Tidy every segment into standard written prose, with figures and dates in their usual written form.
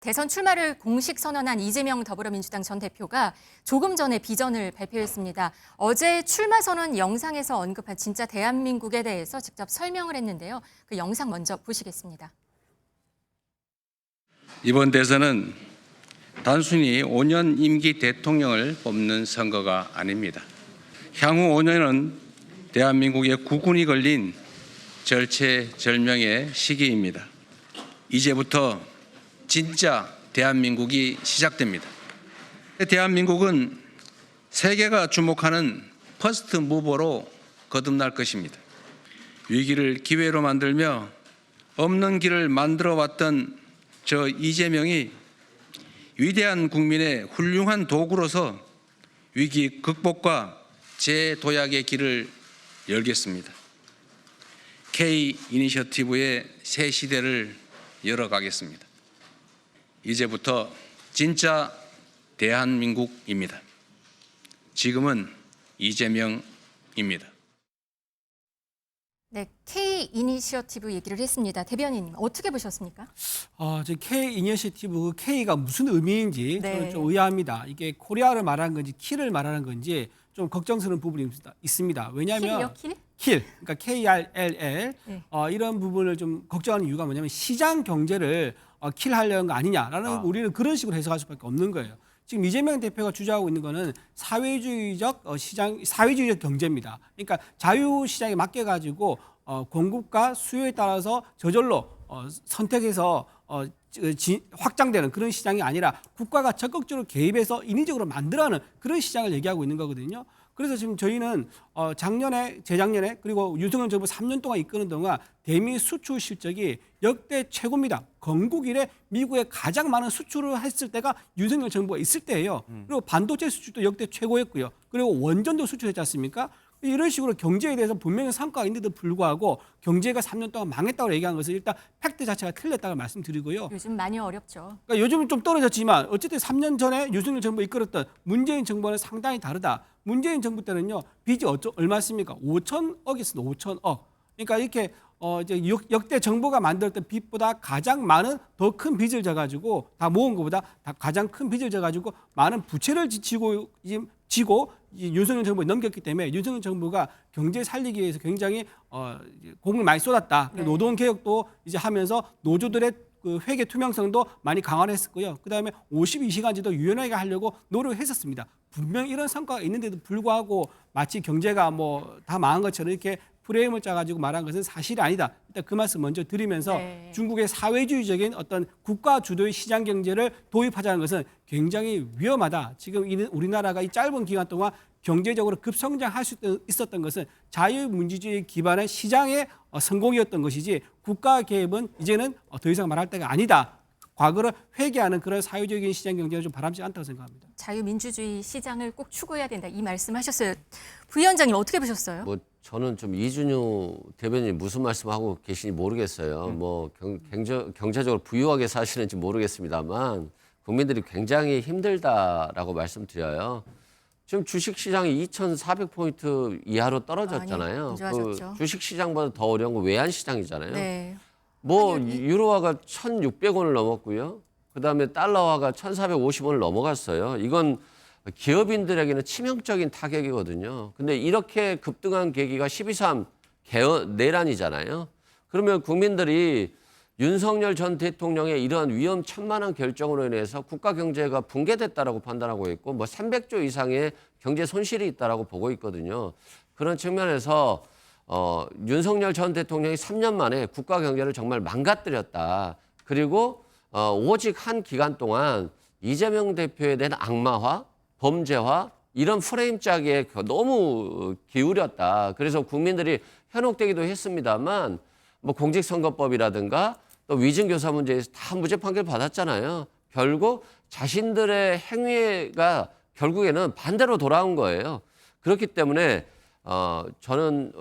대선 출마를 공식 선언한 이재명 더불어민주당 전 대표가 조금 전에 비전을 발표했습니다. 어제 출마 선언 영상에서 언급한 진짜 대한민국에 대해서 직접 설명을 했는데요. 그 영상 먼저 보시겠습니다. 이번 대선은 단순히 5년 임기 대통령을 뽑는 선거가 아닙니다. 향후 5년은 대한민국의 국군이 걸린 절체절명의 시기입니다. 이제부터 진짜 대한민국이 시작됩니다. 대한민국은 세계가 주목하는 퍼스트 무버로 거듭날 것입니다. 위기를 기회로 만들며 없는 길을 만들어 왔던 저 이재명이 위대한 국민의 훌륭한 도구로서 위기 극복과 재도약의 길을 열겠습니다. K 이니셔티브의 새 시대를 열어가겠습니다. 이제부터 진짜 대한민국입니다. 지금은 이재명입니다. 네, K 이니셔티브 얘기를 했습니다. 대변인님 어떻게 보셨습니까? 저 K 이니셔티브 K가 무슨 의미인지 네. 저는 좀 의아합니다. 이게 코리아를 말하는 건지 키를 말하는 건지 좀 걱정스러운 부분이 있습니다. 왜냐하면 킬? 그러니까 KRLL 네. 이런 부분을 좀 걱정하는 이유가 뭐냐면 시장 경제를 킬하려는 거 아니냐라는 우리는 그런 식으로 해석할 수밖에 없는 거예요. 지금 이재명 대표가 주장하고 있는 거는 사회주의적 사회주의적 경제입니다. 그러니까 자유시장에 맡겨 가지고 공급과 수요에 따라서 저절로 선택해서 확장되는 그런 시장이 아니라 국가가 적극적으로 개입해서 인위적으로 만들어가는 그런 시장을 얘기하고 있는 거거든요. 그래서 지금 저희는 재작년에 그리고 윤석열 정부 3년 동안 이끄는 동안 대미 수출 실적이 역대 최고입니다. 건국 이래 미국에 가장 많은 수출을 했을 때가 윤석열 정부가 있을 때예요. 그리고 반도체 수출도 역대 최고였고요. 그리고 원전도 수출했지 않습니까? 이런 식으로 경제에 대해서 분명히 성과가 있는데도 불구하고 경제가 3년 동안 망했다고 얘기한 것은 일단 팩트 자체가 틀렸다고 말씀드리고요. 요즘 많이 어렵죠. 그러니까 요즘은 좀 떨어졌지만 어쨌든 3년 전에 윤석열 정부 이끌었던 문재인 정부는 상당히 다르다. 문재인 정부 때는요 빚이 얼마였습니까? 5천억이었습니다. 5천억. 그러니까 이렇게 이제 역대 정부가 만들었던 빚보다 가장 많은 더 큰 빚을 져가지고 다 모은 것보다 가장 큰 빚을 져가지고 많은 부채를 지고 윤석열 정부에 넘겼기 때문에 윤석열 정부가 경제 살리기 위해서 굉장히 공을 많이 쏟았다. 네. 노동 개혁도 이제 하면서 노조들의 그 회계 투명성도 많이 강화를 했었고요. 그다음에 52시간제도 유연하게 하려고 노력했었습니다. 분명히 이런 성과가 있는데도 불구하고 마치 경제가 뭐 다 망한 것처럼 이렇게 프레임을 짜가지고 말한 것은 사실이 아니다. 일단 그 말씀 먼저 드리면서 네. 중국의 사회주의적인 어떤 국가 주도의 시장 경제를 도입하자는 것은 굉장히 위험하다. 지금 우리나라가 이 짧은 기간 동안 경제적으로 급성장할 수 있었던 것은 자유민주주의 기반의 시장의 성공이었던 것이지 국가 개입은 이제는 더 이상 말할 때가 아니다. 과거를 회개하는 그런 사회적인 시장 경제는 좀 바람직하지 않다고 생각합니다. 자유민주주의 시장을 꼭 추구해야 된다. 이 말씀하셨어요. 부위원장님 어떻게 보셨어요? 뭐 저는 좀 이준유 대변인이 무슨 말씀하고 계시는지 모르겠어요. 뭐 경제적으로 부유하게 사시는지 모르겠습니다만 국민들이 굉장히 힘들다라고 말씀드려요. 지금 주식시장이 2,400포인트 이하로 떨어졌잖아요. 많이 좋아졌죠. 그 주식시장보다 더 어려운 건 외환시장이잖아요. 네. 뭐 유로화가 1,600원을 넘었고요. 그다음에 달러화가 1,450원을 넘어갔어요. 이건 기업인들에게는 치명적인 타격이거든요. 근데 이렇게 급등한 계기가 12.3 내란이잖아요. 그러면 국민들이 윤석열 전 대통령의 이러한 위험천만한 결정으로 인해서 국가 경제가 붕괴됐다라고 판단하고 있고 뭐 300조 이상의 경제 손실이 있다라고 보고 있거든요. 그런 측면에서 윤석열 전 대통령이 3년 만에 국가 경제를 정말 망가뜨렸다. 그리고 오직 한 기간 동안 이재명 대표에 대한 악마화, 범죄화 이런 프레임 짜기에 너무 기울였다. 그래서 국민들이 현혹되기도 했습니다만 뭐 공직선거법이라든가 또 위증교사 문제에서 다 무죄 판결 받았잖아요. 결국 자신들의 행위가 결국에는 반대로 돌아온 거예요. 그렇기 때문에 저는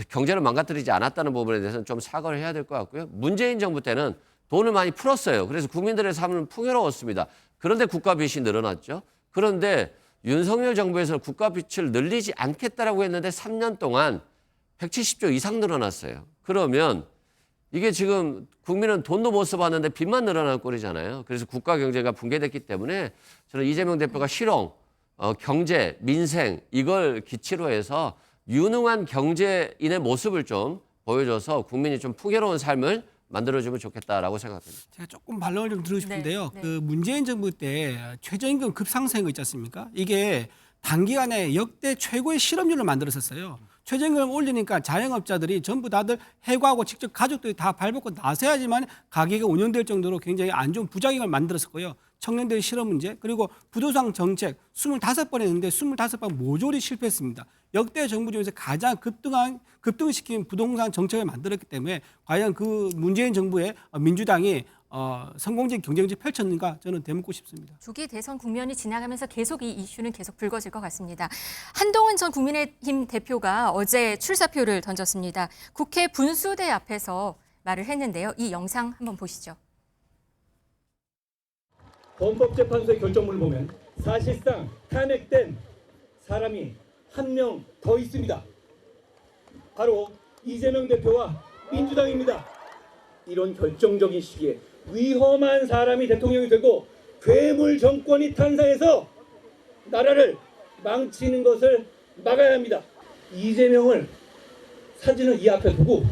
경제를 망가뜨리지 않았다는 부분에 대해서는 좀 사과를 해야 될 것 같고요. 문재인 정부 때는 돈을 많이 풀었어요. 그래서 국민들의 삶은 풍요로웠습니다. 그런데 국가 빚이 늘어났죠. 그런데 윤석열 정부에서 국가 빚을 늘리지 않겠다라고 했는데 3년 동안 170조 이상 늘어났어요. 그러면 이게 지금 국민은 돈도 못 써봤는데 빚만 늘어난 꼴이잖아요. 그래서 국가 경제가 붕괴됐기 때문에 저는 이재명 대표가 실용, 경제, 민생 이걸 기치로 해서 유능한 경제인의 모습을 좀 보여줘서 국민이 좀 풍요로운 삶을 만들어주면 좋겠다라고 생각합니다. 제가 조금 반론을 좀 드리고 싶은데요. 네. 그 문재인 정부 때 최저임금 급상승한 거 있지 않습니까? 이게 단기간에 역대 최고의 실업률을 만들었었어요. 최저임금을 올리니까 자영업자들이 전부 다들 해고하고 직접 가족들이 다 발벗고 나서야지만 가게가 운영될 정도로 굉장히 안 좋은 부작용을 만들었었고요. 청년들의 실업 문제 그리고 부동산 정책 25번 했는데 25번 모조리 실패했습니다. 역대 정부 중에서 가장 급등시킨 부동산 정책을 만들었기 때문에 과연 그 문재인 정부의 민주당이 성공적인 경쟁을 펼쳤는가 저는 되묻고 싶습니다. 조기 대선 국면이 지나가면서 계속 이 이슈는 계속 불거질 것 같습니다. 한동훈 전 국민의힘 대표가 어제 출사표를 던졌습니다. 국회 분수대 앞에서 말을 했는데요. 이 영상 한번 보시죠. 헌법재판소의 결정문을 보면 사실상 탄핵된 사람이 한 명 더 있습니다. 바로 이재명 대표와 민주당입니다. 이런 결정적인 시기에 위험한 사람이 대통령이 되고 괴물 정권이 탄생해서 나라를 망치는 것을 막아야 합니다. 이재명을 사진을 이 앞에 두고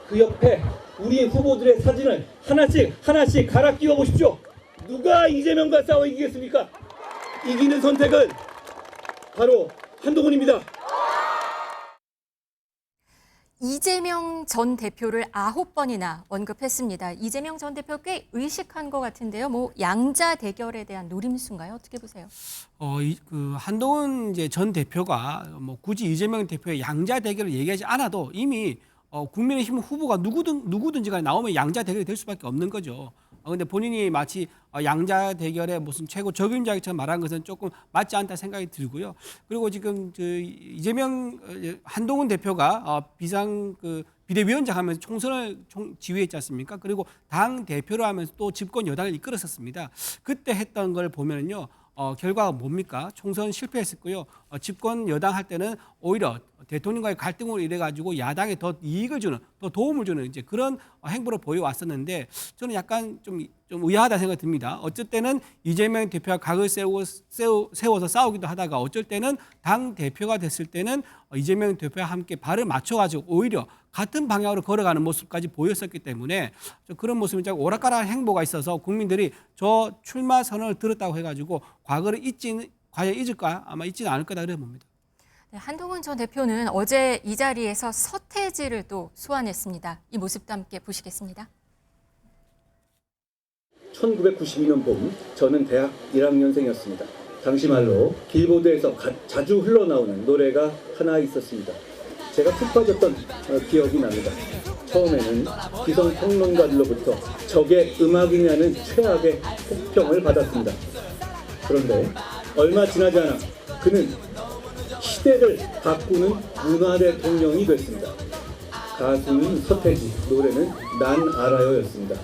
그 옆에 우리 후보들의 사진을 하나씩 갈아 끼워 보십시오. 누가 이재명과 싸워 이기겠습니까? 이기는 선택은 바로 한동훈입니다. 이재명 전 대표를 9번이나 언급했습니다. 이재명 전 대표 꽤 의식한 것 같은데요. 뭐 양자 대결에 대한 노림수인가요? 어떻게 보세요? 그 한동훈 이제 전 대표가 뭐 굳이 이재명 대표의 양자 대결을 얘기하지 않아도 이미 국민의힘 후보가 누구든지 간에 나오면 양자 대결이 될 수밖에 없는 거죠. 근데 본인이 마치 양자 대결의 무슨 최고 적임자처럼 말한 것은 조금 맞지 않다 생각이 들고요. 그리고 지금 이재명 한동훈 대표가 비대위원장 하면서 총선을 지휘했지 않습니까? 그리고 당 대표로 하면서 또 집권 여당을 이끌었었습니다. 그때 했던 걸 보면은요. 결과가 뭡니까? 총선 실패했었고요. 집권 여당 할 때는 오히려 대통령과의 갈등으로 이래 가지고 야당에 더 이익을 주는, 더 도움을 주는 이제 그런 행보를 보여왔었는데 저는 약간 좀 의아하다 생각이 듭니다. 어쩔 때는 이재명 대표가 각을 세워서 싸우기도 하다가 어쩔 때는 당 대표가 됐을 때는 이재명 대표와 함께 발을 맞춰가지고 오히려 같은 방향으로 걸어가는 모습까지 보였었기 때문에 그런 모습이 좀 오락가락한 행보가 있어서 국민들이 저 출마 선언을 들었다고 해가지고 과거를 과연 잊을까? 아마 잊지는 않을 거다 그래 봅니다. 네, 한동훈 전 대표는 어제 이 자리에서 서태지를 또 소환했습니다. 이 모습도 함께 보시겠습니다. 1992년 봄 저는 대학 1학년생이었습니다. 당시 말로 빌보드에서 자주 흘러나오는 노래가 하나 있었습니다. 제가 푹 빠졌던 기억이 납니다. 처음에는 기성 평론가들로부터 저게 음악이냐는 최악의 혹평을 받았습니다. 그런데 얼마 지나지 않아 그는 시대를 바꾸는 문화 대통령이 됐습니다. 가수는 서태지, 노래는 난 알아요였습니다.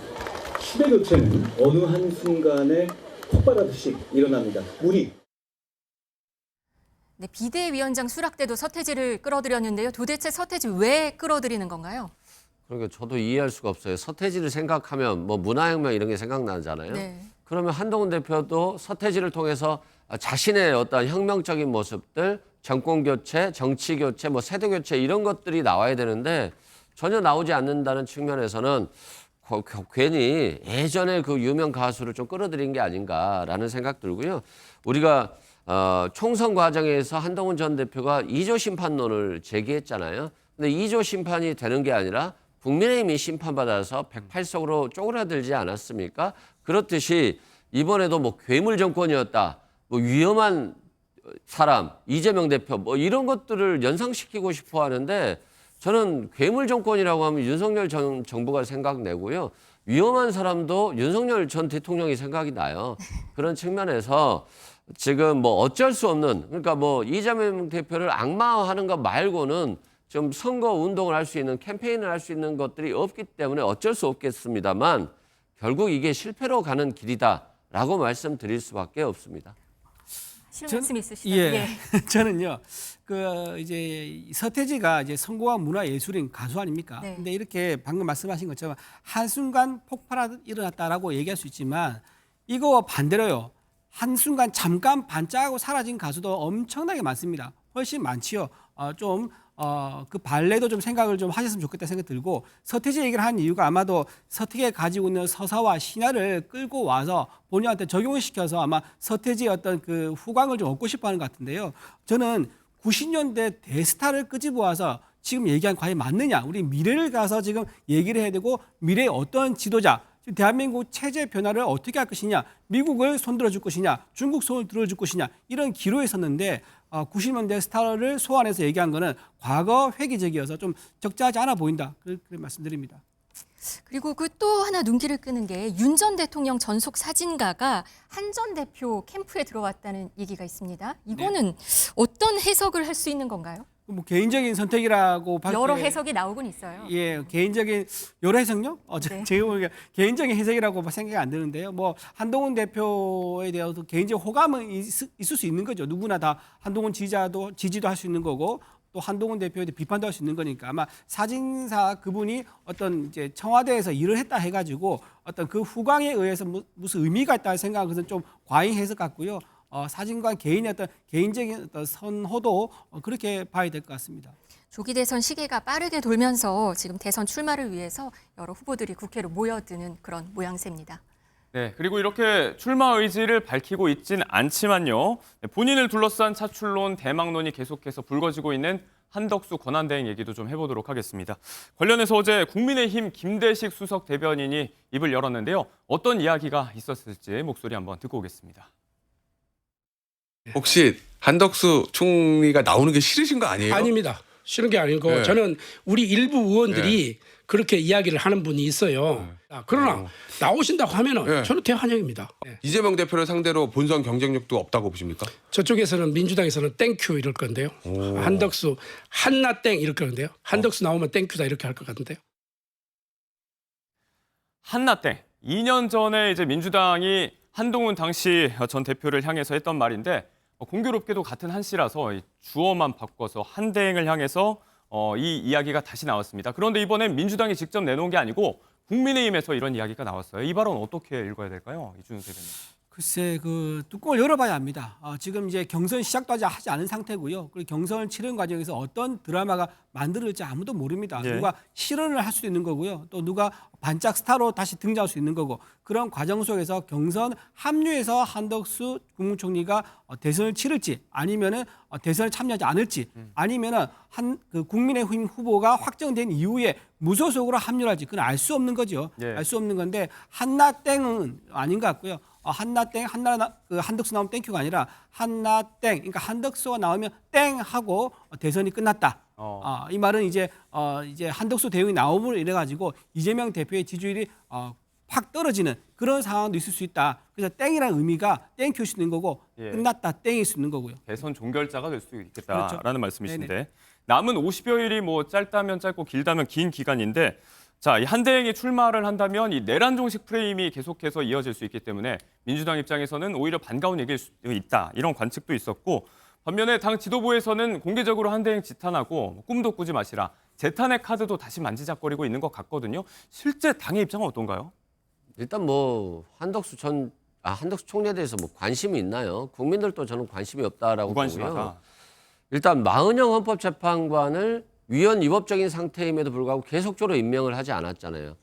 시대 교체는 어느 한순간에 폭발하듯이 일어납니다. 네, 비대위원장 수락 때도 서태지를 끌어들였는데요. 도대체 서태지 왜 끌어들이는 건가요? 그러니까 저도 이해할 수가 없어요. 서태지를 생각하면 뭐 문화혁명 이런 게 생각나잖아요. 네. 그러면 한동훈 대표도 서태지를 통해서 자신의 어떤 혁명적인 모습들, 정권 교체, 정치 교체, 뭐 세대 교체 이런 것들이 나와야 되는데 전혀 나오지 않는다는 측면에서는 괜히 예전에 그 유명 가수를 좀 끌어들인 게 아닌가라는 생각 들고요. 우리가 총선 과정에서 한동훈 전 대표가 2조 심판론을 제기했잖아요. 근데 2조 심판이 되는 게 아니라 국민의힘이 심판받아서 108석으로 쪼그라들지 않았습니까? 그렇듯이 이번에도 뭐 괴물 정권이었다, 뭐 위험한 사람, 이재명 대표 뭐 이런 것들을 연상시키고 싶어 하는데 저는 괴물 정권이라고 하면 윤석열 전 정부가 생각내고요. 위험한 사람도 윤석열 전 대통령이 생각이 나요. 그런 측면에서 지금 뭐 어쩔 수 없는 그러니까 뭐 이재명 대표를 악마화하는 것 말고는 좀 선거 운동을 할 수 있는 캠페인을 할 수 있는 것들이 없기 때문에 어쩔 수 없겠습니다만 결국 이게 실패로 가는 길이다라고 말씀드릴 수밖에 없습니다. 하실 전- 말씀 있으시다면 예. 저는요. 그 이제 서태지가 이제 성공한 문화 예술인 가수 아닙니까? 네. 근데 이렇게 방금 말씀하신 것처럼 한순간 폭발이 일어났다라고 얘기할 수 있지만 이거 반대로요. 한순간 잠깐 반짝하고 사라진 가수도 엄청나게 많습니다. 훨씬 많지요. 그 발레도 좀 생각을 좀 하셨으면 좋겠다 생각 들고 서태지 얘기를 한 이유가 아마도 서태지가 가지고 있는 서사와 신화를 끌고 와서 본인한테 적용을 시켜서 아마 서태지의 어떤 그 후광을 좀 얻고 싶어 하는 것 같은데요. 저는 90년대 대스타를 끄집어 와서 지금 얘기한 과연 맞느냐? 우리 미래를 가서 지금 얘기를 해야 되고 미래의 어떤 지도자 지금 대한민국 체제 변화를 어떻게 할 것이냐, 미국을 손들어 줄 것이냐, 중국 손을 들어줄 것이냐 이런 기로에 섰는데 90년대 스타를 소환해서 얘기한 거는 과거 회기적이어서 좀 적절하지 않아 보인다. 그렇게 말씀드립니다. 그리고 그 또 하나 눈길을 끄는 게 윤 전 대통령 전속 사진가가 한 전 대표 캠프에 들어왔다는 얘기가 있습니다. 이거는 어떤 해석을 할 수 있는 건가요? 뭐 개인적인 선택이라고 봤을 여러 때 해석이 나오곤 있어요. 예, 개인적인 여러 해석요? 네. 제가 보기에 개인적인 해석이라고 생각이 안 드는데요. 뭐 한동훈 대표에 대해서 개인적 호감은 있을 수 있는 거죠. 누구나 다 한동훈 지지도 할 수 있는 거고 또 한동훈 대표에 대해 비판도 할 수 있는 거니까 아마 사진사 그분이 어떤 이제 청와대에서 일을 했다 해가지고 어떤 그 후광에 의해서 무슨 의미가 있다 생각한 것은 좀 과잉 해석 같고요. 사진과 개인의 어떤 개인적인 어떤 선호도 그렇게 봐야 될 것 같습니다. 조기 대선 시계가 빠르게 돌면서 지금 대선 출마를 위해서 여러 후보들이 국회로 모여드는 그런 모양새입니다. 네, 그리고 이렇게 출마 의지를 밝히고 있진 않지만요. 본인을 둘러싼 차출론, 대망론이 계속해서 불거지고 있는 한덕수 권한대행 얘기도 좀 해보도록 하겠습니다. 관련해서 어제 국민의힘 김대식 수석 대변인이 입을 열었는데요. 어떤 이야기가 있었을지 목소리 한번 듣고 오겠습니다. 혹시 한덕수 총리가 나오는 게 싫으신 거 아니에요? 아닙니다. 싫은 게 아니고 네. 저는 우리 일부 의원들이 그렇게 이야기를 하는 분이 있어요. 그러나 나오신다고 하면은 네. 저는 대환영입니다. 네. 이재명 대표를 상대로 본선 경쟁력도 없다고 보십니까? 저쪽에서는 민주당에서는 땡큐 이럴 건데요. 한덕수 한나 땡 이럴 건데요. 한덕수 나오면 땡큐다 이렇게 할 것 같은데요. 한나땡. 2년 전에 이제 민주당이 한동훈 당시 전 대표를 향해서 했던 말인데 공교롭게도 같은 한 씨라서 주어만 바꿔서 한대행을 향해서 이 이야기가 다시 나왔습니다. 그런데 이번엔 민주당이 직접 내놓은 게 아니고 국민의힘에서 이런 이야기가 나왔어요. 이 발언 어떻게 읽어야 될까요? 이준석 대변인. 글쎄 그 뚜껑을 열어봐야 합니다. 지금 이제 경선 시작도 하지 않은 상태고요. 그리고 경선을 치르는 과정에서 어떤 드라마가 만들어질지 아무도 모릅니다. 예. 누가 실언을 할 수도 있는 거고요. 또 누가 반짝 스타로 다시 등장할 수 있는 거고 그런 과정 속에서 경선 합류해서 한덕수 국무총리가 대선을 치를지 아니면은 대선을 참여하지 않을지 아니면은 그 국민의힘 후보가 확정된 이후에 무소속으로 합류할지 그건 알 수 없는 거죠. 예. 알 수 없는 건데 한나땡은 아닌 것 같고요. 한나땡 한덕수 나오면 땡큐가 아니라 한나땡 그러니까 한덕수가 나오면 땡 하고 대선이 끝났다. 이 말은 이제 한덕수 대응이 나옴으로 이래 가지고 이재명 대표의 지지율이 확 떨어지는 그런 상황도 있을 수 있다. 그래서 땡이라는 의미가 땡큐일 수 있는 거고 예. 끝났다 땡일 수 있는 거고요. 대선 종결자가 될 수 있겠다라는 그렇죠. 말씀이신데 네네. 남은 50여일이 뭐 짧다면 짧고 길다면 긴 기간인데 자, 이 한대행이 출마를 한다면 이 내란 종식 프레임이 계속해서 이어질 수 있기 때문에 민주당 입장에서는 오히려 반가운 얘기일 수 있다. 이런 관측도 있었고 반면에 당 지도부에서는 공개적으로 한대행 지탄하고 꿈도 꾸지 마시라. 재탄핵 카드도 다시 만지작거리고 있는 것 같거든요. 실제 당의 입장은 어떤가요? 일단 뭐 한덕수 총리에 대해서 뭐 관심이 있나요? 국민들도 저는 관심이 없다라고 보고요. 무관심하다. 일단 마은영 헌법재판관을 위헌 위법적인 상태임에도 불구하고 계속적으로 임명을 하지 않았잖아요.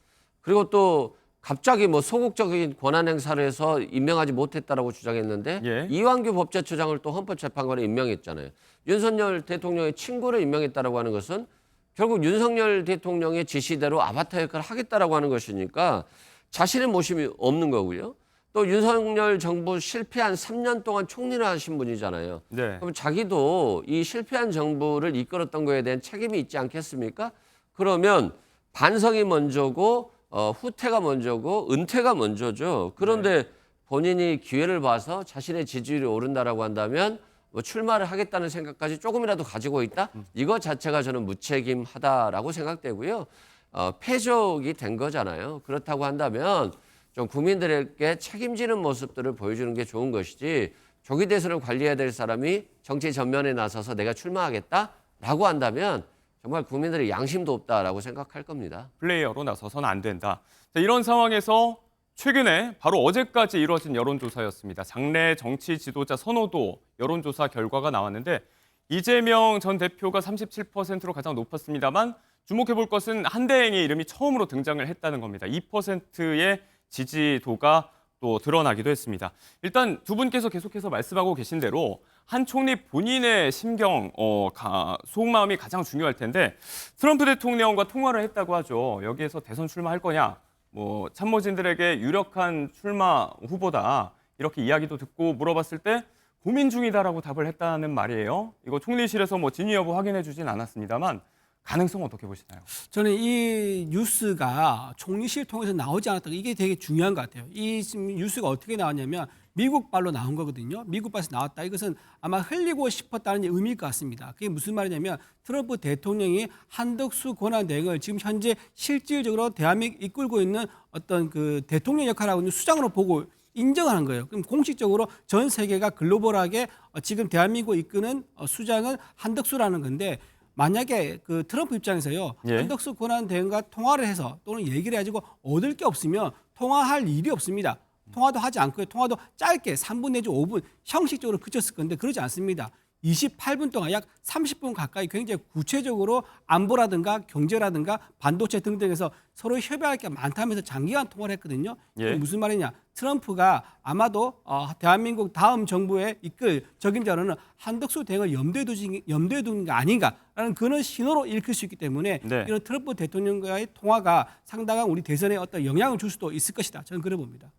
그리고 또 갑자기 뭐 소극적인 권한 행사를 해서 임명하지 못했다라고 주장했는데 예. 이완규 법제처장을 또 헌법재판관에 임명했잖아요. 윤석열 대통령의 친구를 임명했다라고 하는 것은 결국 윤석열 대통령의 지시대로 아바타 역할을 하겠다라고 하는 것이니까 자신의 모심이 없는 거고요. 또 윤석열 정부 실패한 3년 동안 총리를 하신 분이잖아요. 네. 그럼 자기도 이 실패한 정부를 이끌었던 거에 대한 책임이 있지 않겠습니까? 그러면 반성이 먼저고 후퇴가 먼저고 은퇴가 먼저죠. 그런데 본인이 기회를 봐서 자신의 지지율이 오른다라고 한다면 뭐 출마를 하겠다는 생각까지 조금이라도 가지고 있다? 이거 자체가 저는 무책임하다라고 생각되고요. 패적이 된 거잖아요. 그렇다고 한다면 좀 국민들에게 책임지는 모습들을 보여주는 게 좋은 것이지 조기 대선을 관리해야 될 사람이 정치 전면에 나서서 내가 출마하겠다라고 한다면 정말 국민들의 양심도 없다라고 생각할 겁니다. 플레이어로 나서서는 안 된다. 자, 이런 상황에서 최근에 바로 어제까지 이루어진 여론조사였습니다. 장래 정치 지도자 선호도 여론조사 결과가 나왔는데 이재명 전 대표가 37%로 가장 높았습니다만 주목해볼 것은 한대행의 이름이 처음으로 등장을 했다는 겁니다. 2%의 지지도가 또 드러나기도 했습니다. 일단 두 분께서 계속해서 말씀하고 계신 대로 한 총리 본인의 심경, 속마음이 가장 중요할 텐데 트럼프 대통령과 통화를 했다고 하죠. 여기에서 대선 출마할 거냐? 뭐 참모진들에게 유력한 출마 후보다 이렇게 이야기도 듣고 물어봤을 때 고민 중이다라고 답을 했다는 말이에요. 이거 총리실에서 뭐 진위 여부 확인해 주진 않았습니다만 가능성 어떻게 보시나요? 저는 이 뉴스가 총리실 통해서 나오지 않았다. 이게 되게 중요한 것 같아요. 이 뉴스가 어떻게 나왔냐면 미국발로 나온 거거든요. 미국발에서 나왔다. 이것은 아마 흘리고 싶었다는 의미일 것 같습니다. 그게 무슨 말이냐면 트럼프 대통령이 한덕수 권한대행을 지금 현재 실질적으로 대한민국 이끌고 있는 어떤 그 대통령 역할을 하고 있는 수장으로 보고 인정하는 거예요. 그럼 공식적으로 전 세계가 글로벌하게 지금 대한민국을 이끄는 수장은 한덕수라는 건데 만약에 그 트럼프 입장에서요. 예. 한덕수 권한대행과 통화를 해서 또는 얘기를 해가지고 얻을 게 없으면 통화할 일이 없습니다. 통화도 하지 않고요. 통화도 짧게 3분 내지 5분 형식적으로 그쳤을 건데 그러지 않습니다. 28분 동안 약 30분 가까이 굉장히 구체적으로 안보라든가 경제라든가 반도체 등등에서 서로 협의할 게 많다면서 장기간 통화를 했거든요. 예. 이게 무슨 말이냐. 트럼프가 아마도 대한민국 다음 정부에 이끌 적임자로는 한덕수 대행을 염두에 두는 게 아닌가라는 그런 신호로 읽힐 수 있기 때문에 네. 이런 트럼프 대통령과의 통화가 상당한 우리 대선에 어떤 영향을 줄 수도 있을 것이다. 저는 그래 봅니다.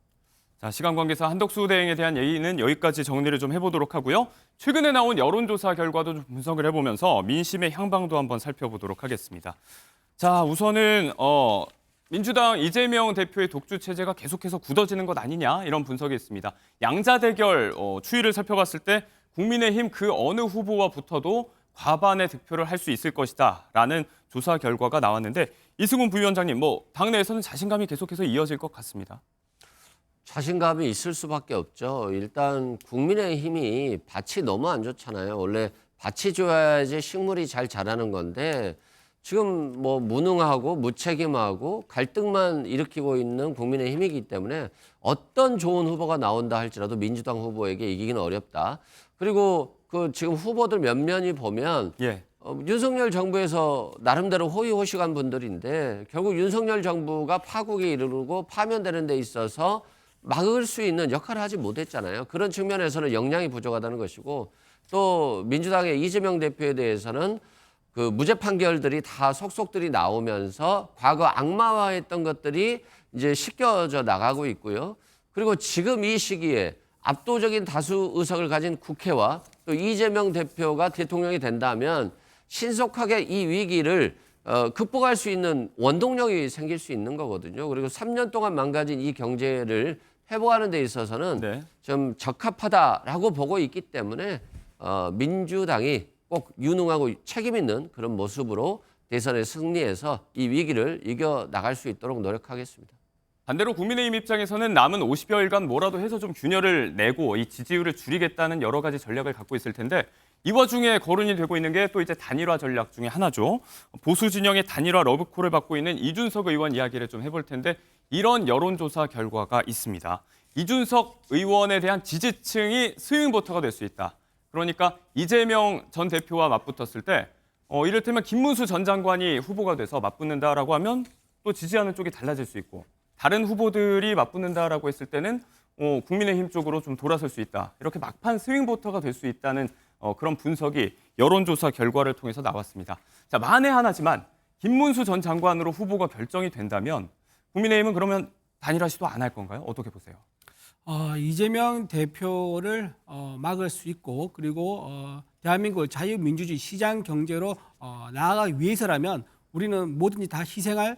자, 시간 관계상 한덕수 대행에 대한 얘기는 여기까지 정리를 좀 해보도록 하고요. 최근에 나온 여론조사 결과도 좀 분석을 해보면서 민심의 향방도 한번 살펴보도록 하겠습니다. 자, 우선은 민주당 이재명 대표의 독주 체제가 계속해서 굳어지는 것 아니냐 이런 분석이 있습니다. 양자 대결 추이를 살펴봤을 때 국민의힘 그 어느 후보와 붙어도 과반의 득표를 할 수 있을 것이다라는 조사 결과가 나왔는데 이승훈 부위원장님, 뭐 당내에서는 자신감이 계속해서 이어질 것 같습니다. 자신감이 있을 수밖에 없죠. 일단 국민의힘이 밭이 너무 안 좋잖아요. 원래 밭이 좋아야지 식물이 잘 자라는 건데 지금 뭐 무능하고 무책임하고 갈등만 일으키고 있는 국민의힘이기 때문에 어떤 좋은 후보가 나온다 할지라도 민주당 후보에게 이기기는 어렵다. 그리고 그 지금 후보들 몇몇이 보면 예. 윤석열 정부에서 나름대로 호의호식한 분들인데 결국 윤석열 정부가 파국에 이르고 파면되는 데 있어서 막을 수 있는 역할을 하지 못했잖아요. 그런 측면에서는 역량이 부족하다는 것이고 또 민주당의 이재명 대표에 대해서는 그 무죄 판결들이 다 속속들이 나오면서 과거 악마화했던 것들이 이제 씻겨져 나가고 있고요. 그리고 지금 이 시기에 압도적인 다수 의석을 가진 국회와 또 이재명 대표가 대통령이 된다면 신속하게 이 위기를 극복할 수 있는 원동력이 생길 수 있는 거거든요. 그리고 3년 동안 망가진 이 경제를 회복하는 데 있어서는 네. 좀 적합하다라고 보고 있기 때문에 민주당이 꼭 유능하고 책임 있는 그런 모습으로 대선에 승리해서 이 위기를 이겨 나갈 수 있도록 노력하겠습니다. 반대로 국민의힘 입장에서는 남은 50여일간 뭐라도 해서 좀 균열을 내고 이 지지율을 줄이겠다는 여러 가지 전략을 갖고 있을 텐데 이 와중에 거론이 되고 있는 게 또 이제 단일화 전략 중에 하나죠. 보수 진영의 단일화 러브콜을 받고 있는 이준석 의원 이야기를 좀 해볼 텐데 이런 여론조사 결과가 있습니다. 이준석 의원에 대한 지지층이 스윙 보터가 될 수 있다. 그러니까 이재명 전 대표와 맞붙었을 때 이를테면 김문수 전 장관이 후보가 돼서 맞붙는다라고 하면 또 지지하는 쪽이 달라질 수 있고 다른 후보들이 맞붙는다라고 했을 때는 국민의힘 쪽으로 좀 돌아설 수 있다. 이렇게 막판 스윙 보터가 될 수 있다는 그런 분석이 여론조사 결과를 통해서 나왔습니다. 자, 만에 하나지만 김문수 전 장관으로 후보가 결정이 된다면 국민의힘은 그러면 단일화 시도 안 할 건가요? 어떻게 보세요? 이재명 대표를 막을 수 있고 그리고 대한민국을 자유민주주의 시장 경제로 나아가기 위해서라면 우리는 뭐든지 다 희생할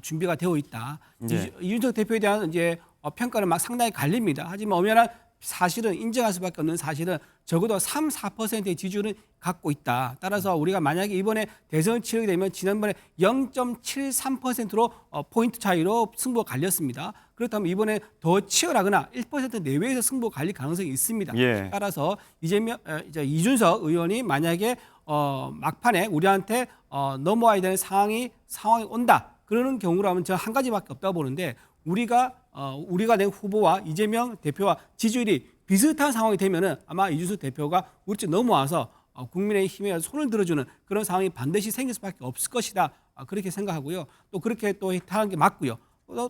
준비가 되어 있다. 네. 이준석 대표에 대한 이제 평가는 막 상당히 갈립니다. 하지만 엄연한 사실은 인정할 수밖에 없는 사실은 적어도 3, 4%의 지지율은 갖고 있다. 따라서 우리가 만약에 이번에 대선을 치르게 되면 지난번에 0.73%로 포인트 차이로 승부가 갈렸습니다. 그렇다면 이번에 더 치열하거나 1% 내외에서 승부 갈릴 가능성이 있습니다. 예. 따라서 이제 이준석 의원이 만약에 막판에 우리한테 넘어와야 되는 상황이 온다. 그러는 경우라면 저는 한 가지밖에 없다고 보는데 우리가 낸 후보와 이재명 대표와 지지율이 비슷한 상황이 되면은 아마 이준석 대표가 우리 쪽 넘어와서 국민의힘에 손을 들어주는 그런 상황이 반드시 생길 수밖에 없을 것이다. 그렇게 생각하고요. 또 그렇게 또 하는 게 맞고요.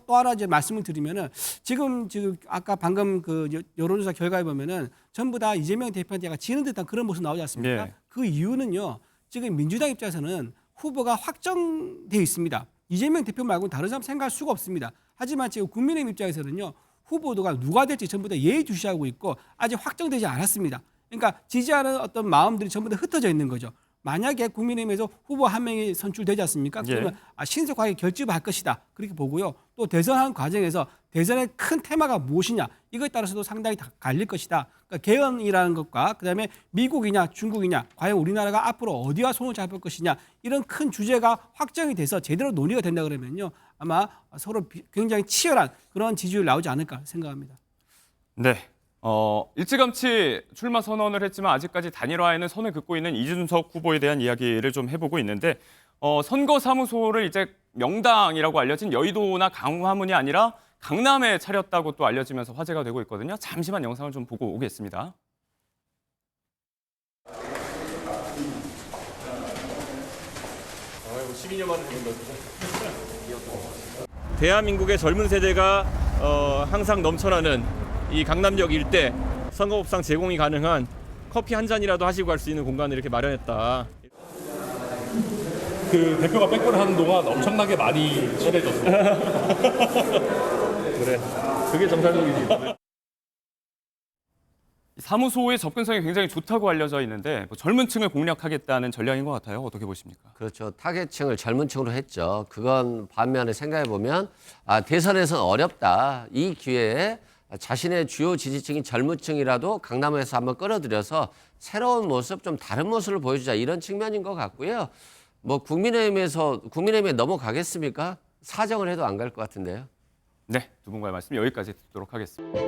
또 하나 이제 말씀을 드리면은 지금 아까 방금 그 여론조사 결과에 보면은 전부 다 이재명 대표한테 약간 지는 듯한 그런 모습 나오지 않습니까? 예. 그 이유는요. 지금 민주당 입장에서는 후보가 확정되어 있습니다. 이재명 대표 말고는 다른 사람 생각할 수가 없습니다. 하지만 지금 국민의힘 입장에서는요. 후보가 누가 될지 전부 다 예의주시하고 있고 아직 확정되지 않았습니다. 그러니까 지지하는 어떤 마음들이 전부 다 흩어져 있는 거죠. 만약에 국민의힘에서 후보 한 명이 선출되지 않습니까? 그러면 신속하게 결집을 할 것이다. 그렇게 보고요. 또 대선하는 과정에서 대선의 큰 테마가 무엇이냐 이거에 따라서도 상당히 다 갈릴 것이다. 그러니까 개헌이라는 것과 그다음에 미국이냐 중국이냐 과연 우리나라가 앞으로 어디와 손을 잡을 것이냐 이런 큰 주제가 확정이 돼서 제대로 논의가 된다 그러면요. 아마 서로 굉장히 치열한 그런 지지율이 나오지 않을까 생각합니다. 네. 일찌감치 출마 선언을 했지만 아직까지 단일화에는 선을 긋고 있는 이준석 후보에 대한 이야기를 좀 해보고 있는데 선거사무소를 이제 명당이라고 알려진 여의도나 광화문이 아니라 강남에 차렸다고 또 알려지면서 화제가 되고 있거든요. 잠시만 영상을 좀 보고 오겠습니다. 대한민국의 젊은 세대가 항상 넘쳐나는 이 강남역 일대 선거법상 제공이 가능한 커피 한 잔이라도 하시고 갈 수 있는 공간을 이렇게 마련했다. 그 대표가 백골을 하는 동안 엄청나게 많이 친해졌어요. 그래, 그게 정상적이지. 사무소의 접근성이 굉장히 좋다고 알려져 있는데 젊은 층을 공략하겠다는 전략인 것 같아요. 어떻게 보십니까? 그렇죠. 타겟층을 젊은 층으로 했죠. 그건 반면에 생각해 보면 대선에서는 어렵다. 이 기회에 자신의 주요 지지층인 젊은 층이라도 강남에서 한번 끌어들여서 새로운 모습, 좀 다른 모습을 보여주자 이런 측면인 것 같고요. 뭐 국민의힘에 넘어가겠습니까? 사정을 해도 안 갈 것 같은데요. 네, 두 분과의 말씀 여기까지 듣도록 하겠습니다.